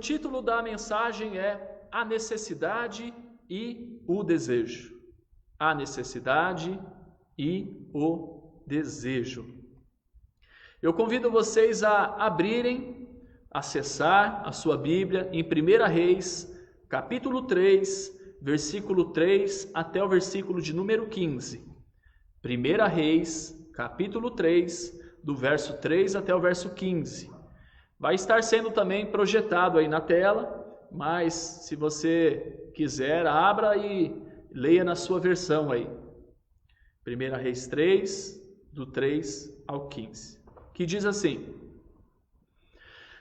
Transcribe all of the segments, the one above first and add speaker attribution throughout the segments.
Speaker 1: título da mensagem é A Necessidade e o Desejo. A necessidade e o desejo. Eu convido vocês a abrirem, acessar a sua Bíblia em 1 Reis, capítulo 3, versículo 3 até o versículo de número 15. 1 Reis, capítulo 3, do verso 3 até o verso 15. Vai estar sendo também projetado aí na tela, mas se você quiser, abra e leia na sua versão aí. 1 Reis 3, do 3 ao 15, que diz assim: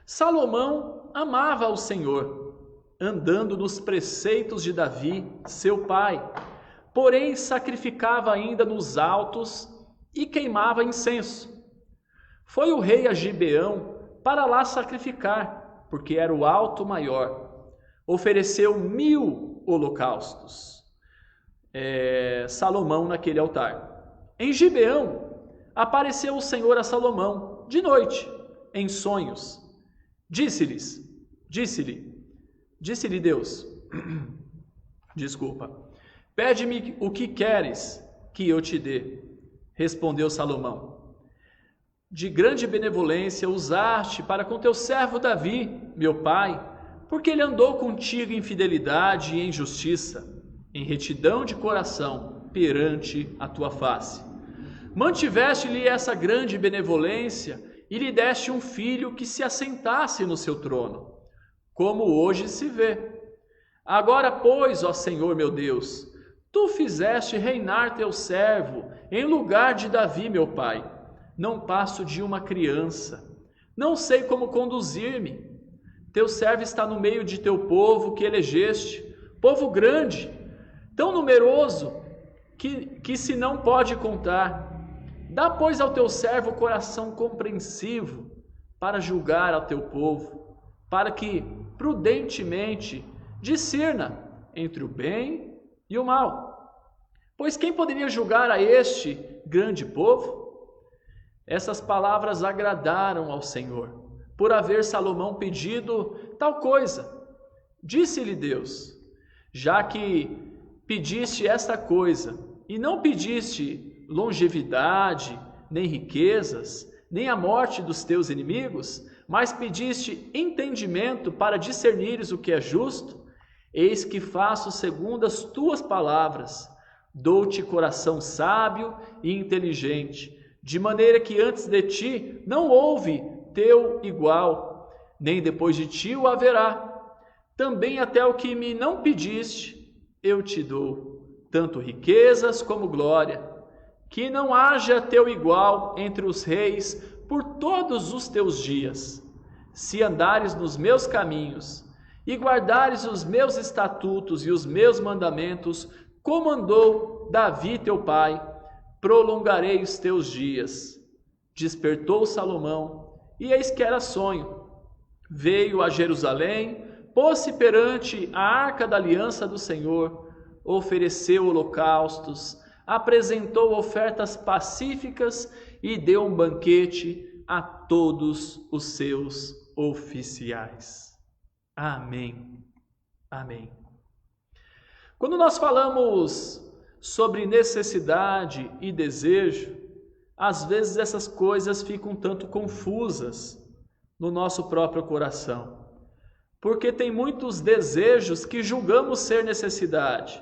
Speaker 1: Salomão amava ao Senhor, andando nos preceitos de Davi, seu pai, porém sacrificava ainda nos altos e queimava incenso. Foi o rei a Gibeão para lá sacrificar, porque era o alto maior. Ofereceu 1000 holocaustos. Salomão naquele altar. Em Gibeão apareceu o Senhor a Salomão de noite, em sonhos. Disse-lhe Deus, pede-me o que queres que eu te dê. Respondeu Salomão, de grande benevolência usaste para com teu servo Davi, meu pai, porque ele andou contigo em fidelidade e em justiça, em retidão de coração, perante a tua face. Mantiveste-lhe essa grande benevolência e lhe deste um filho que se assentasse no seu trono, como hoje se vê. Agora, pois, ó Senhor meu Deus, tu fizeste reinar teu servo em lugar de Davi, meu pai. Não passo de uma criança, não sei como conduzir-me. Teu servo está no meio de teu povo que elegeste, povo grande, tão numeroso que se não pode contar. Dá, pois, ao teu servo coração compreensivo para julgar ao teu povo, para que prudentemente discirna entre o bem e o mal. Pois quem poderia julgar a este grande povo? Essas palavras agradaram ao Senhor, por haver Salomão pedido tal coisa. Disse-lhe Deus, já que pediste esta coisa, e não pediste longevidade, nem riquezas, nem a morte dos teus inimigos, mas pediste entendimento para discernires o que é justo, eis que faço segundo as tuas palavras. Dou-te coração sábio e inteligente, de maneira que antes de ti não houve teu igual, nem depois de ti o haverá. Também até o que me não pediste, eu te dou, tanto riquezas como glória, que não haja teu igual entre os reis por todos os teus dias. Se andares nos meus caminhos e guardares os meus estatutos e os meus mandamentos, como andou Davi teu pai, prolongarei os teus dias. Despertou Salomão, e eis que era sonho. Veio a Jerusalém, pôs-se perante a arca da aliança do Senhor, ofereceu holocaustos, apresentou ofertas pacíficas e deu um banquete a todos os seus oficiais. Amém. Amém. Quando nós falamos sobre necessidade e desejo, às vezes essas coisas ficam um tanto confusas no nosso próprio coração, porque tem muitos desejos que julgamos ser necessidade,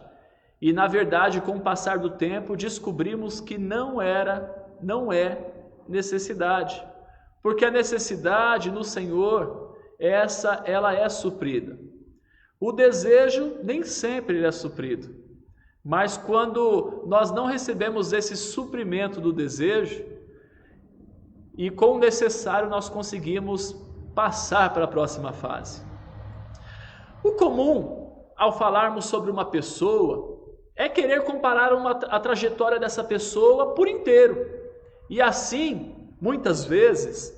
Speaker 1: e na verdade, com o passar do tempo, descobrimos que não é necessidade, porque a necessidade no Senhor, ela é suprida. O desejo nem sempre ele é suprido. Mas quando nós não recebemos esse suprimento do desejo, e com o necessário nós conseguimos passar para a próxima fase. O comum, ao falarmos sobre uma pessoa, é querer comparar a trajetória dessa pessoa por inteiro. E assim, muitas vezes,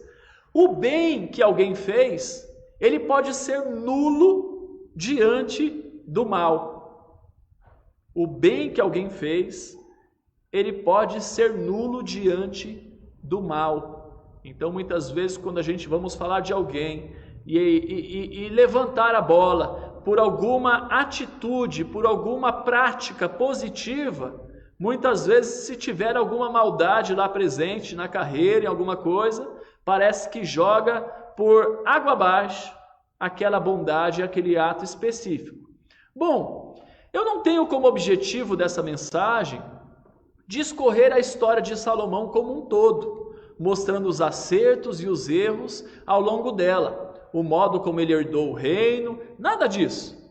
Speaker 1: o bem que alguém fez, ele pode ser nulo diante do mal. O bem que alguém fez, ele pode ser nulo diante do mal. Então, muitas vezes, quando a gente vamos falar de alguém e levantar a bola por alguma atitude, por alguma prática positiva, muitas vezes, se tiver alguma maldade lá presente na carreira, em alguma coisa, parece que joga por água abaixo aquela bondade, aquele ato específico. Bom, eu não tenho como objetivo dessa mensagem discorrer a história de Salomão como um todo, mostrando os acertos e os erros ao longo dela, o modo como ele herdou o reino, nada disso.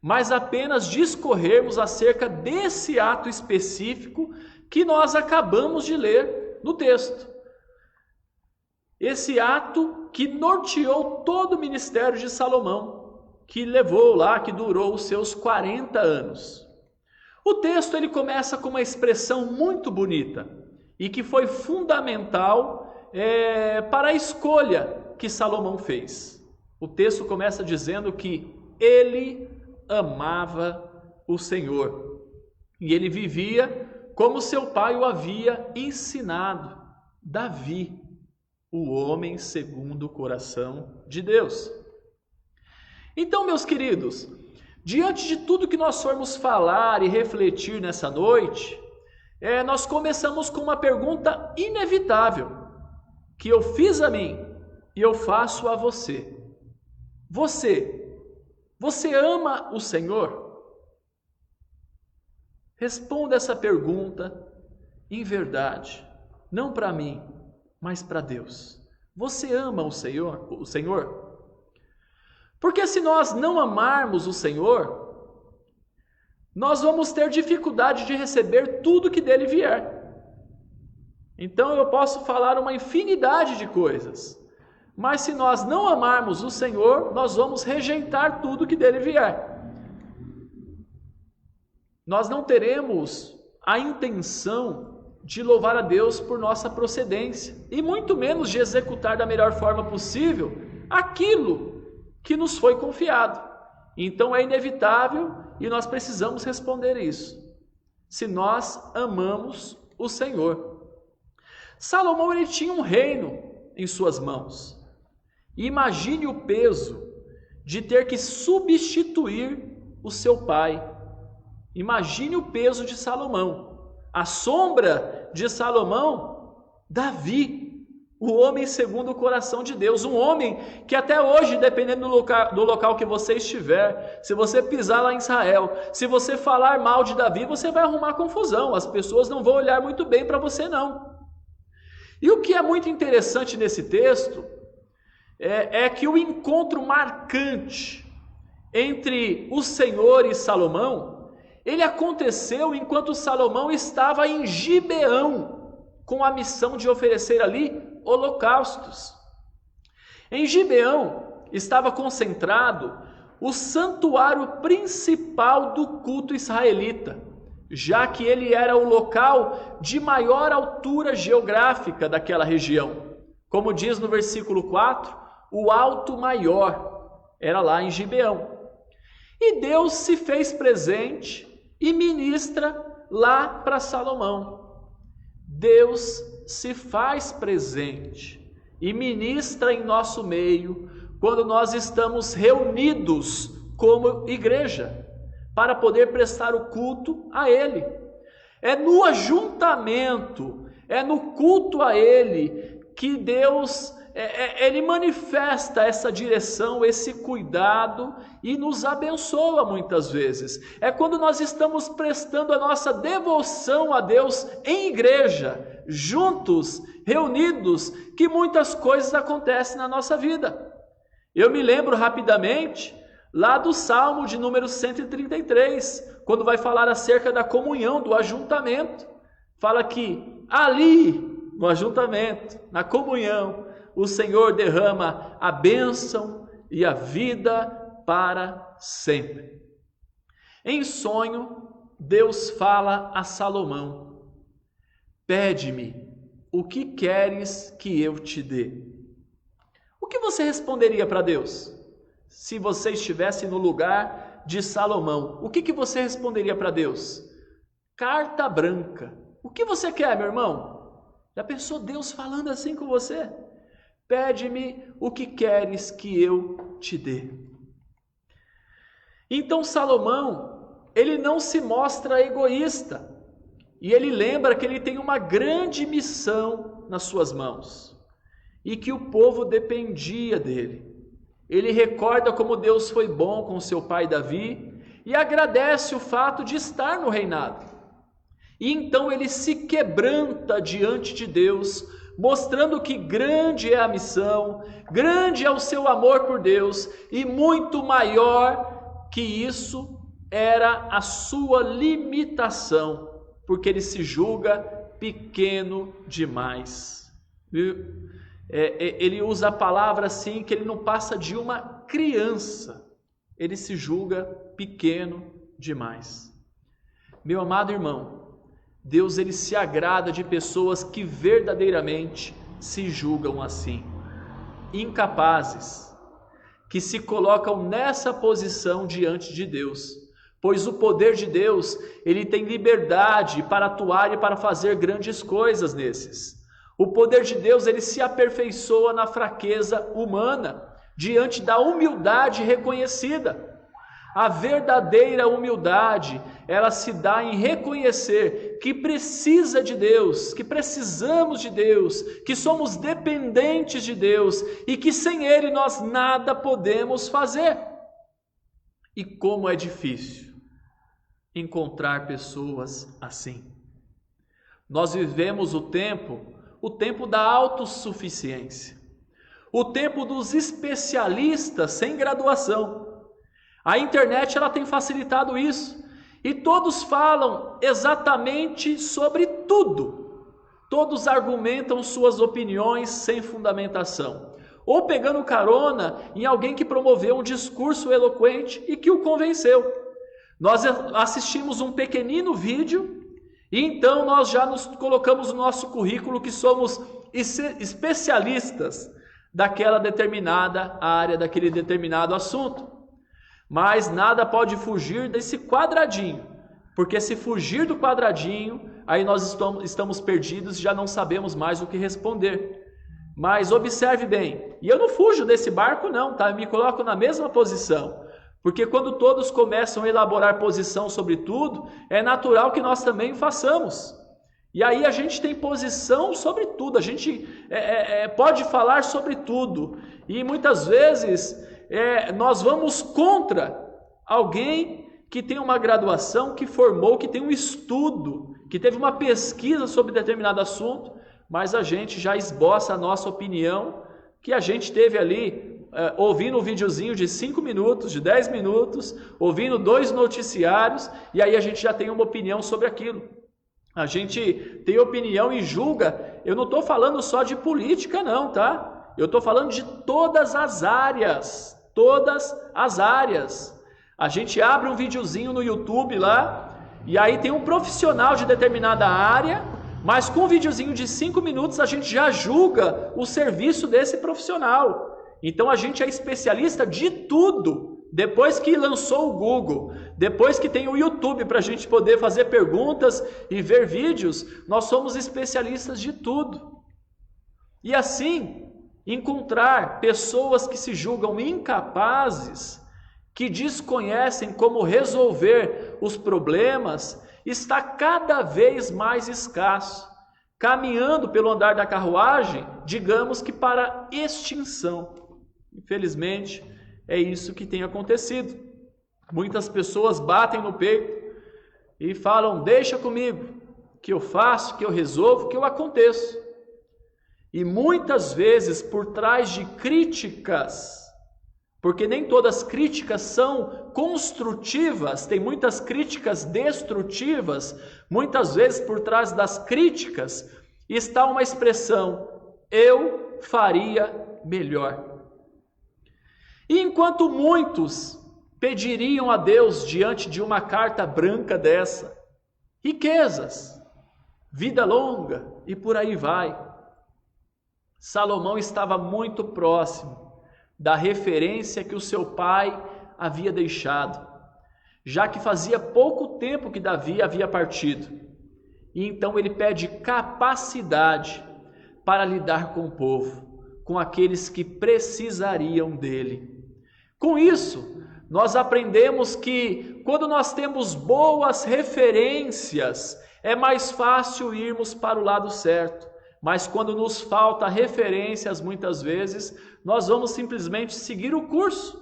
Speaker 1: Mas apenas discorrermos acerca desse ato específico que nós acabamos de ler no texto. Esse ato que norteou todo o ministério de Salomão, que levou lá, que durou os seus 40 anos. O texto ele começa com uma expressão muito bonita e que foi fundamental para a escolha que Salomão fez. O texto começa dizendo que ele amava o Senhor e ele vivia como seu pai o havia ensinado. Davi, o homem segundo o coração de Deus. Então, meus queridos, diante de tudo que nós formos falar e refletir nessa noite, nós começamos com uma pergunta inevitável, que eu fiz a mim e eu faço a você. Você ama o Senhor? Responda essa pergunta em verdade, não para mim, mas para Deus. Você ama o Senhor? Porque se nós não amarmos o Senhor, nós vamos ter dificuldade de receber tudo que dele vier. Então eu posso falar uma infinidade de coisas, mas se nós não amarmos o Senhor, nós vamos rejeitar tudo que dele vier. Nós não teremos a intenção de louvar a Deus por nossa procedência, e muito menos de executar da melhor forma possível aquilo que nos foi confiado. Então é inevitável e nós precisamos responder isso, se nós amamos o Senhor. Salomão ele tinha um reino em suas mãos. Imagine o peso de ter que substituir o seu pai. Imagine o peso de Salomão. A sombra de Salomão, Davi, o homem segundo o coração de Deus. Um homem que até hoje, dependendo do local que você estiver, se você pisar lá em Israel, se você falar mal de Davi, você vai arrumar confusão. As pessoas não vão olhar muito bem para você, não. E o que é muito interessante nesse texto é que o encontro marcante entre o Senhor e Salomão, ele aconteceu enquanto Salomão estava em Gibeão, com a missão de oferecer ali holocaustos. Em Gibeão estava concentrado o santuário principal do culto israelita, já que ele era o local de maior altura geográfica daquela região. Como diz no versículo 4, o alto maior era lá em Gibeão. E Deus se fez presente e ministra lá para Salomão. Deus se faz presente e ministra em nosso meio quando nós estamos reunidos como igreja para poder prestar o culto a Ele. É no ajuntamento, é no culto a Ele que Deus Ele manifesta essa direção, esse cuidado e nos abençoa muitas vezes. É quando nós estamos prestando a nossa devoção a Deus em igreja, juntos, reunidos, que muitas coisas acontecem na nossa vida. Eu me lembro rapidamente lá do Salmo de número 133, quando vai falar acerca da comunhão, do ajuntamento. Fala que ali, no ajuntamento, na comunhão, o Senhor derrama a bênção e a vida para sempre. Em sonho, Deus fala a Salomão: pede-me o que queres que eu te dê. O que você responderia para Deus? Se você estivesse no lugar de Salomão, o que você responderia para Deus? Carta branca. O que você quer, meu irmão? Já pensou Deus falando assim com você? Pede-me o que queres que eu te dê. Então Salomão, ele não se mostra egoísta. E ele lembra que ele tem uma grande missão nas suas mãos. E que o povo dependia dele. Ele recorda como Deus foi bom com seu pai Davi e agradece o fato de estar no reinado. E então ele se quebranta diante de Deus, mostrando que grande é a missão, grande é o seu amor por Deus e muito maior que isso era a sua limitação, porque ele se julga pequeno demais. Ele usa a palavra assim, que ele não passa de uma criança. Ele se julga pequeno demais. Meu amado irmão, Deus ele se agrada de pessoas que verdadeiramente se julgam assim. Incapazes, que se colocam nessa posição diante de Deus. Pois o poder de Deus, ele tem liberdade para atuar e para fazer grandes coisas nesses. O poder de Deus, ele se aperfeiçoa na fraqueza humana, diante da humildade reconhecida. A verdadeira humildade, ela se dá em reconhecer que precisa de Deus, que precisamos de Deus, que somos dependentes de Deus e que sem Ele nós nada podemos fazer. E como é difícil encontrar pessoas assim. Nós vivemos o tempo da autossuficiência, o tempo dos especialistas sem graduação. A internet ela tem facilitado isso, e todos falam exatamente sobre tudo. Todos argumentam suas opiniões sem fundamentação, ou pegando carona em alguém que promoveu um discurso eloquente e que o convenceu. Nós assistimos um pequenino vídeo e então nós já nos colocamos no nosso currículo que somos especialistas daquela determinada área, daquele determinado assunto. Mas nada pode fugir desse quadradinho, porque se fugir do quadradinho, aí nós estamos perdidos e já não sabemos mais o que responder. Mas observe bem, e eu não fujo desse barco não, tá? Eu me coloco na mesma posição. Porque quando todos começam a elaborar posição sobre tudo, é natural que nós também façamos. E aí a gente tem posição sobre tudo, a gente pode falar sobre tudo. E muitas vezes nós vamos contra alguém que tem uma graduação, que formou, que tem um estudo, que teve uma pesquisa sobre determinado assunto, mas a gente já esboça a nossa opinião, que a gente teve ali ouvindo um videozinho de 5 minutos, de 10 minutos, ouvindo 2 noticiários, e aí a gente já tem uma opinião sobre aquilo. A gente tem opinião e julga. Eu não estou falando só de política não, tá? Eu estou falando de todas as áreas, A gente abre um videozinho no YouTube lá, e aí tem um profissional de determinada área, mas com um videozinho de 5 minutos a gente já julga o serviço desse profissional. Então a gente é especialista de tudo. Depois que lançou o Google, depois que tem o YouTube para a gente poder fazer perguntas e ver vídeos, nós somos especialistas de tudo. E assim, encontrar pessoas que se julgam incapazes, que desconhecem como resolver os problemas, está cada vez mais escasso, caminhando pelo andar da carruagem, digamos que para extinção. Infelizmente, é isso que tem acontecido. Muitas pessoas batem no peito e falam: deixa comigo, que eu faço, que eu resolvo, que eu aconteço. E muitas vezes por trás de críticas, porque nem todas as críticas são construtivas, tem muitas críticas destrutivas, muitas vezes por trás das críticas está uma expressão: eu faria melhor. E enquanto muitos pediriam a Deus diante de uma carta branca dessa, riquezas, vida longa e por aí vai, Salomão estava muito próximo da referência que o seu pai havia deixado, já que fazia pouco tempo que Davi havia partido. E então ele pede capacidade para lidar com o povo, com aqueles que precisariam dele. Com isso, nós aprendemos que quando nós temos boas referências, é mais fácil irmos para o lado certo. Mas quando nos falta referências, muitas vezes, nós vamos simplesmente seguir o curso.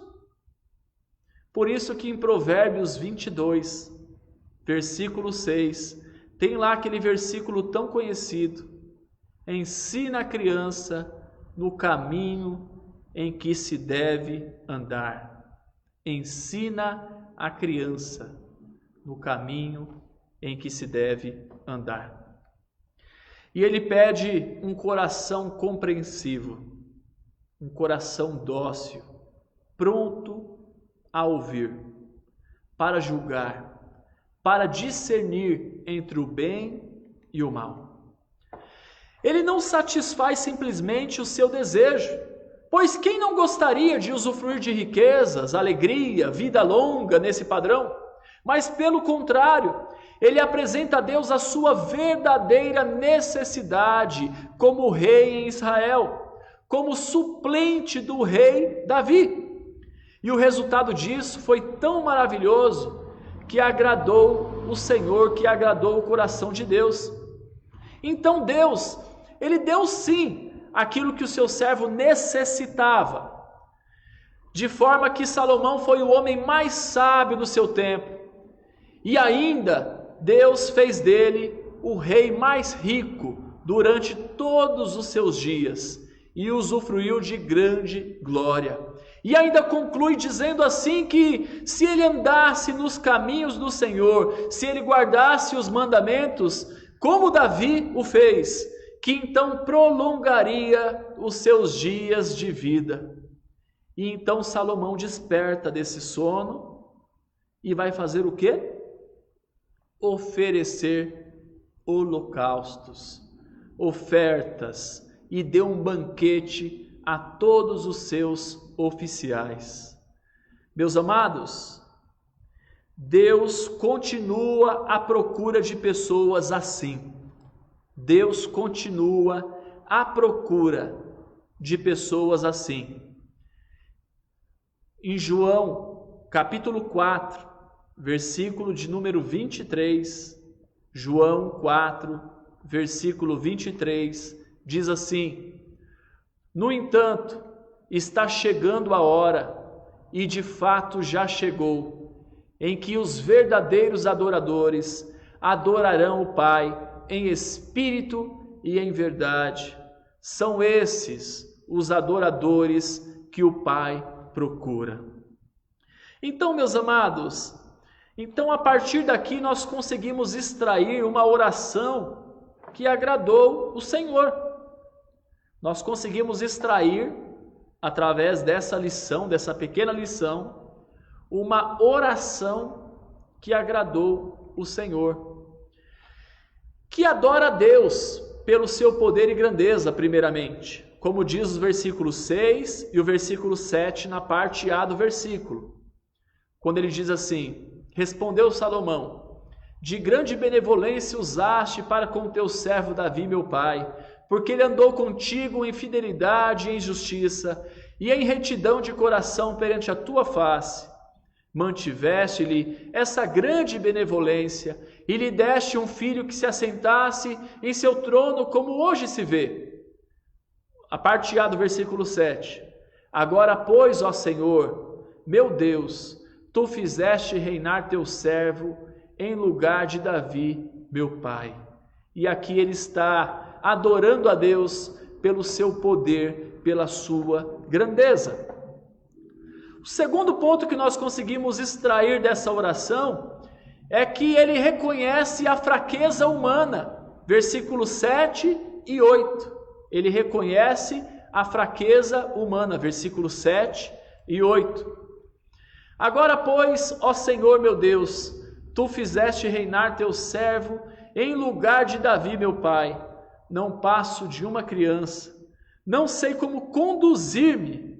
Speaker 1: Por isso que em Provérbios 22, versículo 6, tem lá aquele versículo tão conhecido: ensina a criança no caminho em que se deve andar. Ensina a criança no caminho em que se deve andar. E ele pede um coração compreensivo, um coração dócil, pronto a ouvir, para julgar, para discernir entre o bem e o mal. Ele não satisfaz simplesmente o seu desejo, pois quem não gostaria de usufruir de riquezas, alegria, vida longa nesse padrão? Mas pelo contrário, ele apresenta a Deus a sua verdadeira necessidade como rei em Israel, como suplente do rei Davi. E o resultado disso foi tão maravilhoso que agradou o Senhor, que agradou o coração de Deus. Então Deus, ele deu sim aquilo que o seu servo necessitava, de forma que Salomão foi o homem mais sábio do seu tempo. E ainda Deus fez dele o rei mais rico durante todos os seus dias e usufruiu de grande glória. E ainda conclui dizendo assim que se ele andasse nos caminhos do Senhor, se ele guardasse os mandamentos, como Davi o fez, que então prolongaria os seus dias de vida. E então Salomão desperta desse sono e vai fazer o quê? Oferecer holocaustos, ofertas, e deu um banquete a todos os seus oficiais. Meus amados, Deus continua à procura de pessoas assim. Deus continua à procura de pessoas assim. Em João, capítulo 4, versículo de número 23, João 4, versículo 23, diz assim: no entanto, está chegando a hora, e de fato já chegou, em que os verdadeiros adoradores adorarão o Pai em espírito e em verdade. São esses os adoradores que o Pai procura. Então, meus amados, a partir daqui nós conseguimos extrair uma oração que agradou o Senhor. Nós conseguimos extrair, através dessa lição, dessa pequena lição, uma oração que agradou o Senhor, que adora a Deus pelo seu poder e grandeza, primeiramente, como diz os versículos 6 e o versículo 7 na parte A do versículo, quando ele diz assim: respondeu Salomão: de grande benevolência usaste para com teu servo Davi, meu pai, porque ele andou contigo em fidelidade e em justiça, e em retidão de coração perante a tua face. Mantiveste-lhe essa grande benevolência, e lhe deste um filho que se assentasse em seu trono, como hoje se vê. A parte A do versículo 7. Agora, pois, ó Senhor, meu Deus, tu fizeste reinar teu servo em lugar de Davi, meu pai. E aqui ele está adorando a Deus pelo seu poder, pela sua grandeza. O segundo ponto que nós conseguimos extrair dessa oração é que ele reconhece a fraqueza humana. Versículos 7 e 8. Ele reconhece a fraqueza humana. Versículos 7 e 8. Agora, pois, ó Senhor meu Deus, tu fizeste reinar teu servo em lugar de Davi, meu pai. Não passo de uma criança, não sei como conduzir-me.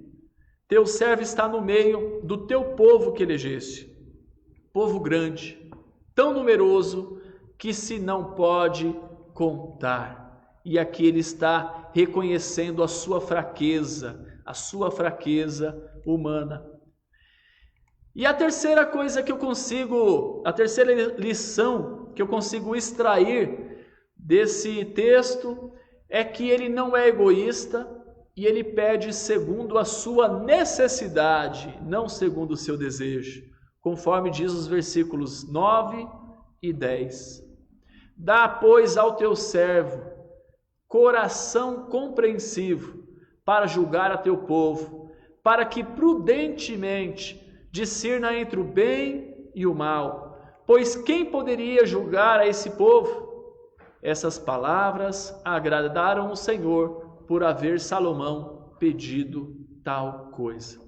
Speaker 1: Teu servo está no meio do teu povo que elegeste, povo grande, tão numeroso que se não pode contar. e aqui ele está reconhecendo a sua fraqueza humana. E a terceira lição que eu consigo extrair desse texto é que ele não é egoísta e ele pede segundo a sua necessidade, não segundo o seu desejo, conforme diz os versículos 9 e 10. Dá, pois, ao teu servo coração compreensivo para julgar a teu povo, para que prudentemente discirna entre o bem e o mal. Pois quem poderia julgar a esse povo? Essas palavras agradaram o Senhor por haver Salomão pedido tal coisa.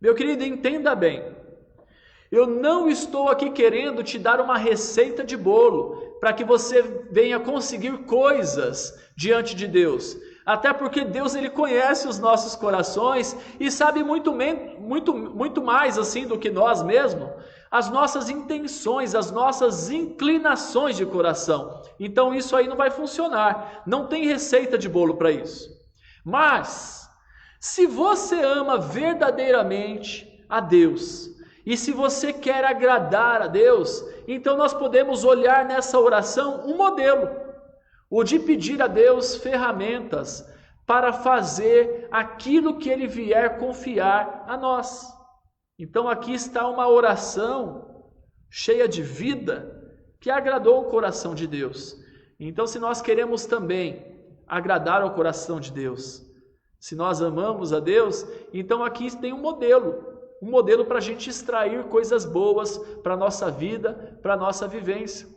Speaker 1: Meu querido, entenda bem. Eu não estou aqui querendo te dar uma receita de bolo para que você venha conseguir coisas diante de Deus. Até porque Deus, ele conhece os nossos corações e sabe muito mais assim do que nós mesmos, as nossas intenções, as nossas inclinações de coração. Então isso aí não vai funcionar. Não tem receita de bolo para isso. Mas se você ama verdadeiramente a Deus, e se você quer agradar a Deus, então nós podemos olhar nessa oração um modelo, o de pedir a Deus ferramentas para fazer aquilo que Ele vier confiar a nós. Então aqui está uma oração cheia de vida que agradou o coração de Deus. Então, se nós queremos também agradar ao coração de Deus, se nós amamos a Deus, então aqui tem um modelo para a gente extrair coisas boas para a nossa vida, para a nossa vivência.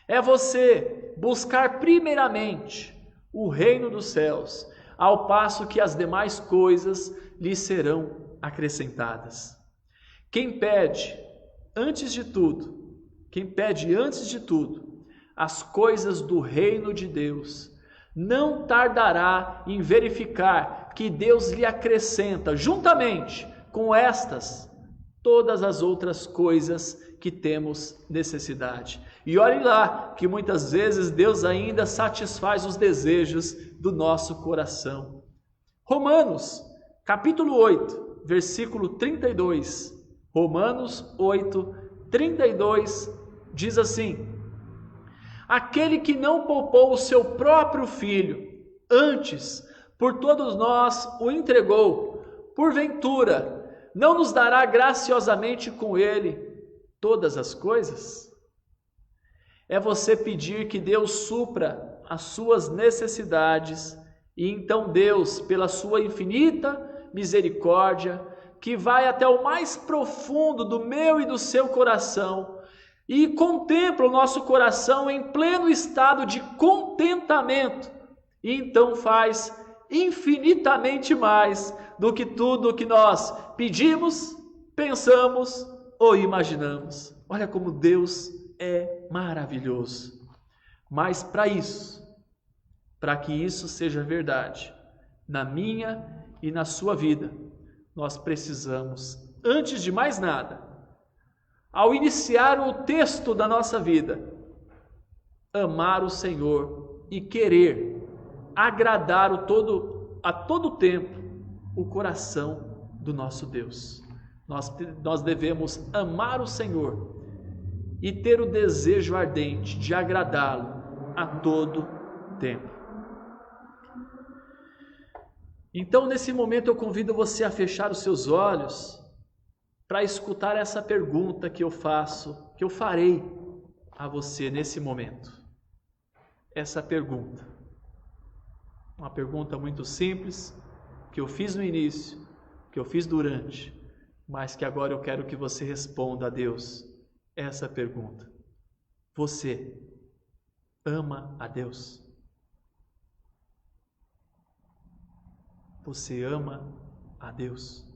Speaker 1: É você buscar primeiramente o reino dos céus, ao passo que as demais coisas lhe serão acrescentadas. Quem pede antes de tudo as coisas do reino de Deus, não tardará em verificar que Deus lhe acrescenta juntamente com estas, todas as outras coisas que temos necessidade. E olhe lá, que muitas vezes Deus ainda satisfaz os desejos do nosso coração. Romanos, capítulo 8, versículo 32. Romanos 8, 32, diz assim: aquele que não poupou o seu próprio filho, antes, por todos nós o entregou, porventura, não nos dará graciosamente com ele todas as coisas? É você pedir que Deus supra as suas necessidades, e então Deus, pela sua infinita misericórdia, que vai até o mais profundo do meu e do seu coração, e contempla o nosso coração em pleno estado de contentamento, e então faz infinitamente mais do que tudo o que nós pedimos, pensamos ou imaginamos. Olha como Deus é maravilhoso. Mas para que isso seja verdade na minha e na sua vida, nós precisamos, antes de mais nada, ao iniciar o texto da nossa vida, amar o Senhor e querer agradar a todo tempo o coração do nosso Deus. Nós devemos amar o Senhor e ter o desejo ardente de agradá-lo a todo tempo. Então, nesse momento, eu convido você a fechar os seus olhos para escutar essa pergunta que eu farei a você nesse momento. Essa pergunta. Uma pergunta muito simples, que eu fiz no início, que eu fiz durante, mas que agora eu quero que você responda a Deus essa pergunta. Você ama a Deus? Você ama a Deus?